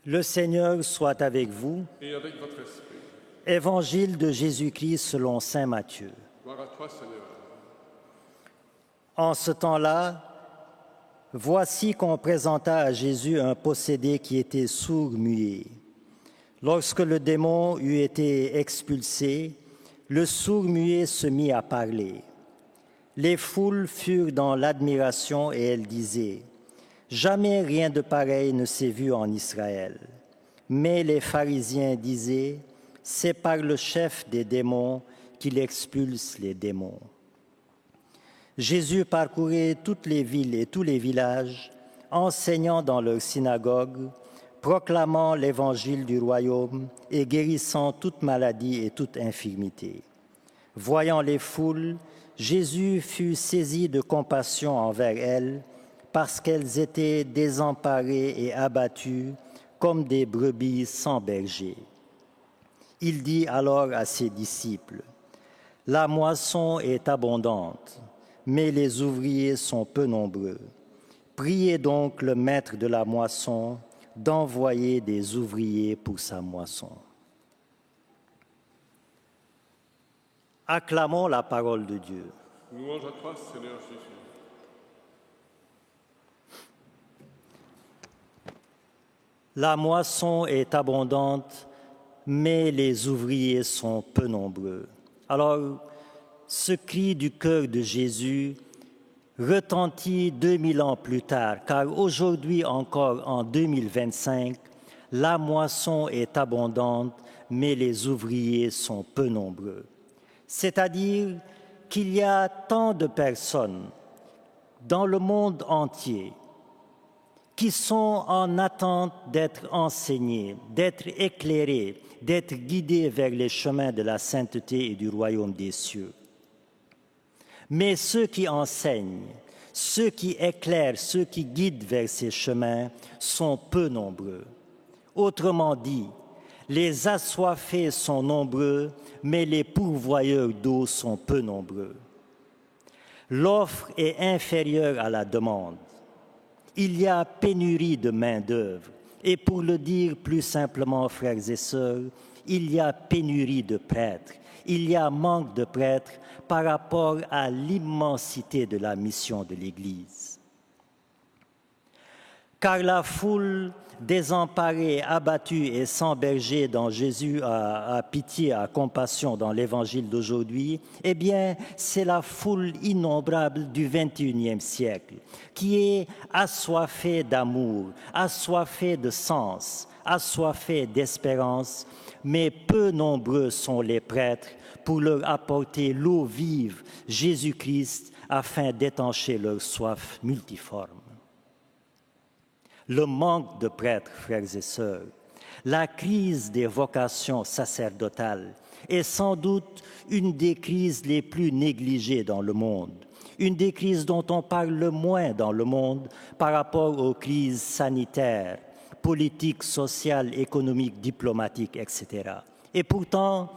Le Seigneur soit avec vous. Et avec votre esprit. Évangile de Jésus-Christ selon saint Matthieu. Gloire à toi, Seigneur. En ce temps-là, voici qu'on présenta à Jésus un possédé qui était sourd-muet. Lorsque le démon eut été expulsé, le sourd-muet se mit à parler. Les foules furent dans l'admiration et elles disaient « Jamais rien de pareil ne s'est vu en Israël. » Mais les pharisiens disaient « C'est par le chef des démons qu'il expulse les démons. » Jésus parcourait toutes les villes et tous les villages, enseignant dans leurs synagogues, proclamant l'évangile du royaume et guérissant toute maladie et toute infirmité. Voyant les foules, Jésus fut saisi de compassion envers elles, parce qu'elles étaient désemparées et abattues comme des brebis sans berger. Il dit alors à ses disciples, « La moisson est abondante, mais les ouvriers sont peu nombreux. Priez donc le maître de la moisson d'envoyer des ouvriers pour sa moisson. » Acclamons la parole de Dieu. Louange à toi, Seigneur Jésus. La moisson est abondante, mais les ouvriers sont peu nombreux. Alors, ce cri du cœur de Jésus retentit 2000 ans plus tard, car aujourd'hui encore, en 2025, la moisson est abondante, mais les ouvriers sont peu nombreux. C'est-à-dire qu'il y a tant de personnes dans le monde entier qui sont en attente d'être enseignées, d'être éclairées, d'être guidées vers les chemins de la sainteté et du royaume des cieux. Mais ceux qui enseignent, ceux qui éclairent, ceux qui guident vers ces chemins sont peu nombreux. Autrement dit, les assoiffés sont nombreux, mais les pourvoyeurs d'eau sont peu nombreux. L'offre est inférieure à la demande. Il y a pénurie de main-d'œuvre. Et pour le dire plus simplement, frères et sœurs, il y a pénurie de prêtres. Il y a manque de prêtres par rapport à l'immensité de la mission de l'Église. Car la foule désemparée, abattue et sans berger dont Jésus a pitié, a compassion dans l'évangile d'aujourd'hui, eh bien, c'est la foule innombrable du XXIe siècle qui est assoiffée d'amour, assoiffée de sens, assoiffée d'espérance, mais peu nombreux sont les prêtres pour leur apporter l'eau vive, Jésus-Christ, afin d'étancher leur soif multiforme. Le manque de prêtres, frères et sœurs, la crise des vocations sacerdotales est sans doute une des crises les plus négligées dans le monde, une des crises dont on parle le moins dans le monde par rapport aux crises sanitaires, politiques, sociales, économiques, diplomatiques, etc. Et pourtant,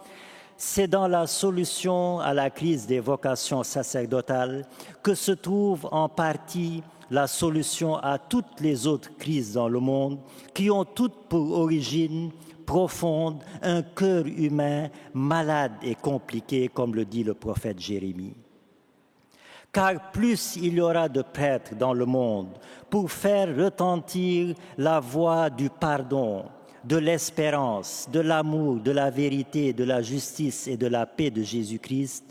c'est dans la solution à la crise des vocations sacerdotales que se trouve en partie la solution à toutes les autres crises dans le monde qui ont toutes pour origine profonde un cœur humain malade et compliqué, comme le dit le prophète Jérémie. Car plus il y aura de prêtres dans le monde pour faire retentir la voix du pardon, de l'espérance, de l'amour, de la vérité, de la justice et de la paix de Jésus-Christ,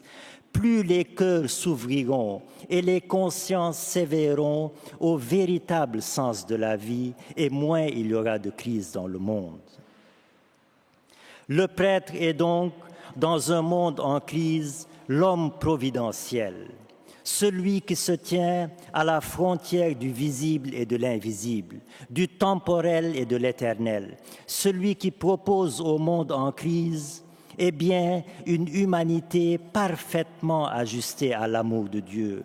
plus les cœurs s'ouvriront et les consciences s'éveilleront au véritable sens de la vie et moins il y aura de crise dans le monde. Le prêtre est donc, dans un monde en crise, l'homme providentiel, celui qui se tient à la frontière du visible et de l'invisible, du temporel et de l'éternel, celui qui propose au monde en crise eh bien, une humanité parfaitement ajustée à l'amour de Dieu,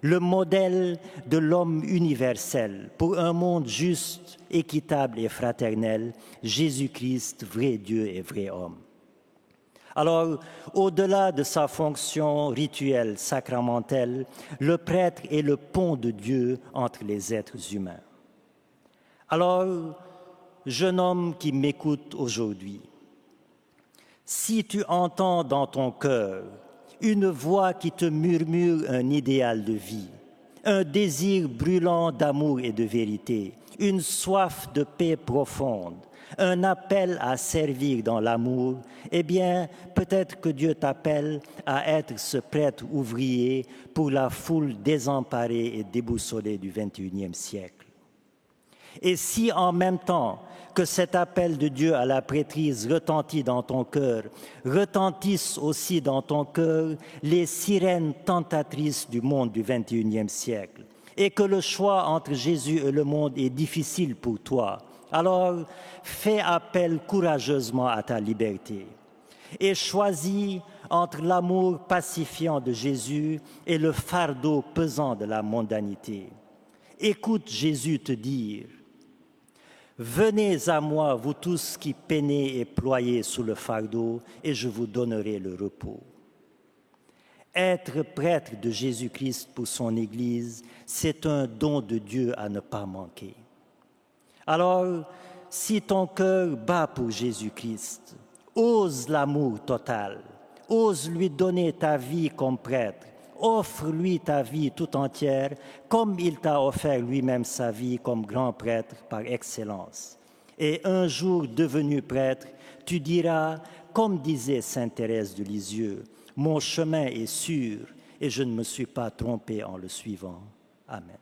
le modèle de l'homme universel pour un monde juste, équitable et fraternel, Jésus-Christ, vrai Dieu et vrai homme. Alors, au-delà de sa fonction rituelle, sacramentelle, le prêtre est le pont de Dieu entre les êtres humains. Alors, jeune homme qui m'écoute aujourd'hui, si tu entends dans ton cœur une voix qui te murmure un idéal de vie, un désir brûlant d'amour et de vérité, une soif de paix profonde, un appel à servir dans l'amour, eh bien, peut-être que Dieu t'appelle à être ce prêtre ouvrier pour la foule désemparée et déboussolée du XXIe siècle. Et si en même temps que cet appel de Dieu à la prêtrise retentit dans ton cœur, retentissent aussi dans ton cœur les sirènes tentatrices du monde du XXIe siècle, et que le choix entre Jésus et le monde est difficile pour toi, alors fais appel courageusement à ta liberté et choisis entre l'amour pacifiant de Jésus et le fardeau pesant de la mondanité. Écoute Jésus te dire: venez à moi, vous tous qui peinez et ployez sous le fardeau, et je vous donnerai le repos. Être prêtre de Jésus-Christ pour son Église, c'est un don de Dieu à ne pas manquer. Alors, si ton cœur bat pour Jésus-Christ, ose l'amour total, ose lui donner ta vie comme prêtre, offre-lui ta vie tout entière comme il t'a offert lui-même sa vie comme grand prêtre par excellence. Et un jour devenu prêtre, tu diras, comme disait sainte Thérèse de Lisieux, « Mon chemin est sûr et je ne me suis pas trompé en le suivant. » Amen.